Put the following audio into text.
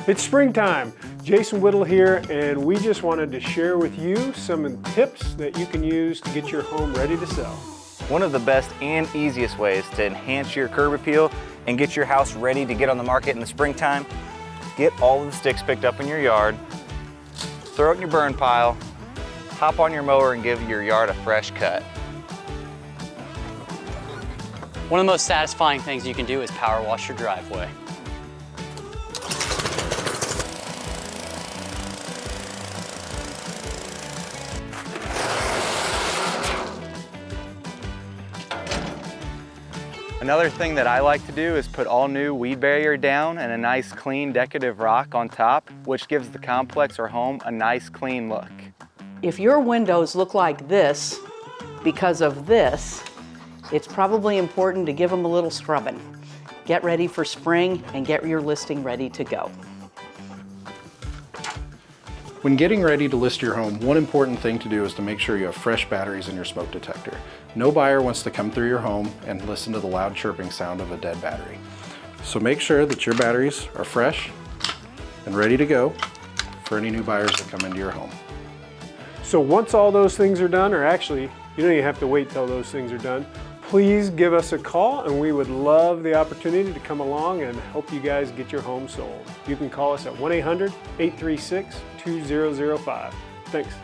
It's springtime. Jason Whittle here, and we just wanted to share with you some tips that you can use to get your home ready to sell. One of the best and easiest ways to enhance your curb appeal and get your house ready to get on the market in the springtime, get all of the sticks picked up in your yard, throw it in your burn pile, hop on your mower and give your yard a fresh cut. One of the most satisfying things you can do is power wash your driveway. Another thing that I like to do is put all new weed barrier down and a nice clean decorative rock on top, which gives the complex or home a nice clean look. If your windows look like this because of this, it's probably important to give them a little scrubbing. Get ready for spring and get your listing ready to go. When getting ready to list your home, one important thing to do is to make sure you have fresh batteries in your smoke detector. No buyer wants to come through your home and listen to the loud chirping sound of a dead battery. So make sure that your batteries are fresh and ready to go for any new buyers that come into your home. So once all those things are done, or actually, you don't even have to wait till those things are done, please give us a call and we would love the opportunity to come along and help you guys get your home sold. You can call us at 1-800-836-2005. Thanks.